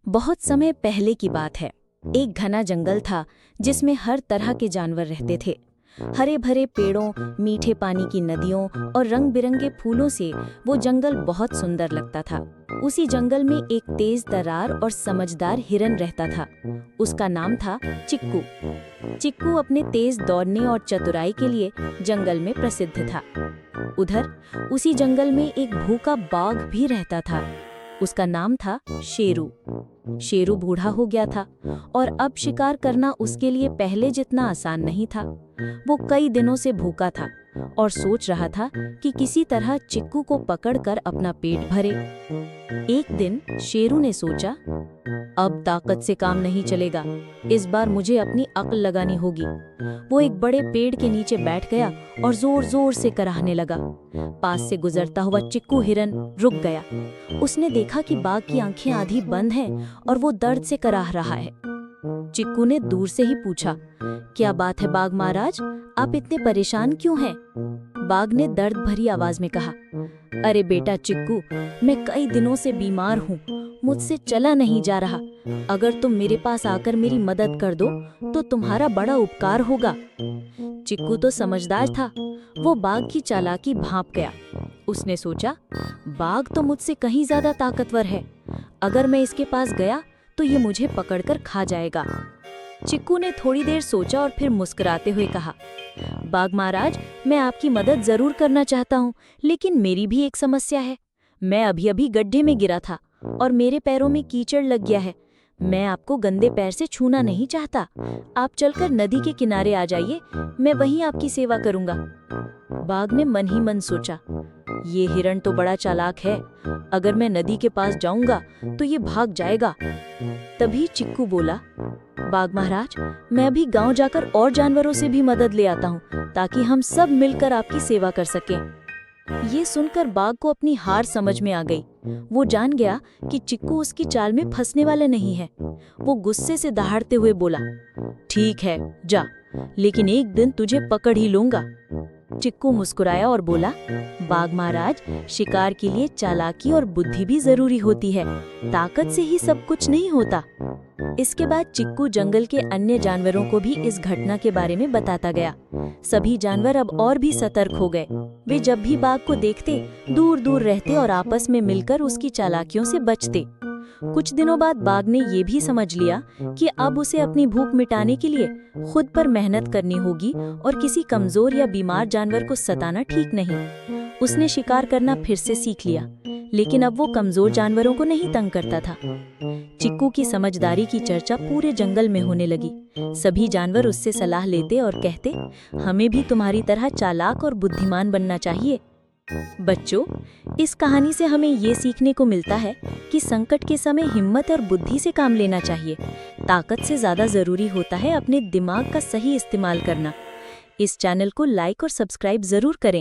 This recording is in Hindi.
बहुत समय पहले की बात है। एक घना जंगल था जिसमें हर तरह के जानवर रहते थे। हरे भरे पेड़ों, मीठे पानी की नदियों और रंग बिरंगे फूलों से वो जंगल बहुत सुंदर लगता था। उसी जंगल में एक तेज तर्रार और समझदार हिरन रहता था। उसका नाम था चिक्कू। चिक्कू अपने तेज दौड़ने और चतुराई के लिए जंगल में प्रसिद्ध था। उधर उसी जंगल में एक भूखा बाघ भी रहता था। उसका नाम था शेरू। शेरू बूढ़ा हो गया था और अब शिकार करना उसके लिए पहले जितना आसान नहीं था। वो कई दिनों से भूखा था और सोच रहा था कि किसी तरह चिक्कू को पकड़कर अपना पेट भरे। एक दिन शेरू ने सोचा, अब ताकत से काम नहीं चलेगा, इस बार मुझे अपनी अक्ल लगानी होगी। वो एक बड़े पेड़ के नीचे बैठ गया और जोर जोर से कराहने लगा। पास से गुजरता हुआ चिक्कू हिरन रुक गया। उसने देखा कि बाघ की आंखें आधी बंद हैं और वो दर्द से कराह रहा है। चिक्कू ने दूर से ही पूछा, क्या बात है बाघ महाराज, आप इतने परेशान क्यों हैं? बाघ ने दर्द भरी आवाज में कहा, अरे बेटा चिक्कू, मैं कई दिनों से बीमार हूँ, मुझसे चला नहीं जा रहा। अगर तुम मेरे पास आकर मेरी मदद कर दो तो तुम्हारा बड़ा उपकार होगा। चिक्कू तो समझदार था, वो बाघ की चालाकी भांप गया। उसने सोचा, बाघ तो मुझसे कहीं ज्यादा ताकतवर है, अगर मैं इसके पास गया तो ये मुझे पकड़कर खा जाएगा। चिक्कू ने थोड़ी देर सोचा और फिर मुस्कुराते हुए कहा, बाघ महाराज, मैं आपकी मदद जरूर करना चाहता हूँ, लेकिन मेरी भी एक समस्या है। मैं अभी अभी गड्ढे में गिरा था और मेरे पैरों में कीचड़ लग गया है। मैं आपको गंदे पैर से छूना नहीं चाहता। आप चलकर नदी के किनारे आ जाइए, मैं वहीं आपकी सेवा करूंगा। बाघ ने मन ही मन सोचा, ये हिरण तो बड़ा चालाक है, अगर मैं नदी के पास जाऊंगा तो ये भाग जाएगा। तभी चिक्कू बोला, बाघ महाराज, मैं अभी गांव जाकर और जानवरों से भी मदद ले आता हूँ, ताकि हम सब मिलकर आपकी सेवा कर सकें। ये सुनकर बाघ को अपनी हार समझ में आ गई। वो जान गया कि चिक्कू उसकी चाल में फंसने वाले नहीं है। वो गुस्से से दहाड़ते हुए बोला, ठीक है, जा, लेकिन एक दिन तुझे पकड़ ही लूंगा। चिक्कू मुस्कुराया और बोला, बाघ महाराज, शिकार के लिए चालाकी और बुद्धि भी जरूरी होती है, ताकत से ही सब कुछ नहीं होता। इसके बाद चिक्कू जंगल के अन्य जानवरों को भी इस घटना के बारे में बताता गया। सभी जानवर अब और भी सतर्क हो गए। वे जब भी बाघ को देखते, दूर दूर रहते और आपस में मिलकर उसकी चालाकियों से बचते। कुछ दिनों बाद बाघ ने ये भी समझ लिया कि अब उसे अपनी भूख मिटाने के लिए खुद पर मेहनत करनी होगी और किसी कमजोर या बीमार जानवर को सताना ठीक नहीं। उसने शिकार करना फिर से सीख लिया, लेकिन अब वो कमजोर जानवरों को नहीं तंग करता था। चिक्कू की समझदारी की चर्चा पूरे जंगल में होने लगी। सभी जानवर उससे सलाह लेते और कहते, हमें भी तुम्हारी तरह चालाक और बुद्धिमान बनना चाहिए। बच्चों, इस कहानी से हमें ये सीखने को मिलता है कि संकट के समय हिम्मत और बुद्धि से काम लेना चाहिए। ताकत से ज्यादा जरूरी होता है अपने दिमाग का सही इस्तेमाल करना। इस चैनल को लाइक और सब्सक्राइब जरूर करें।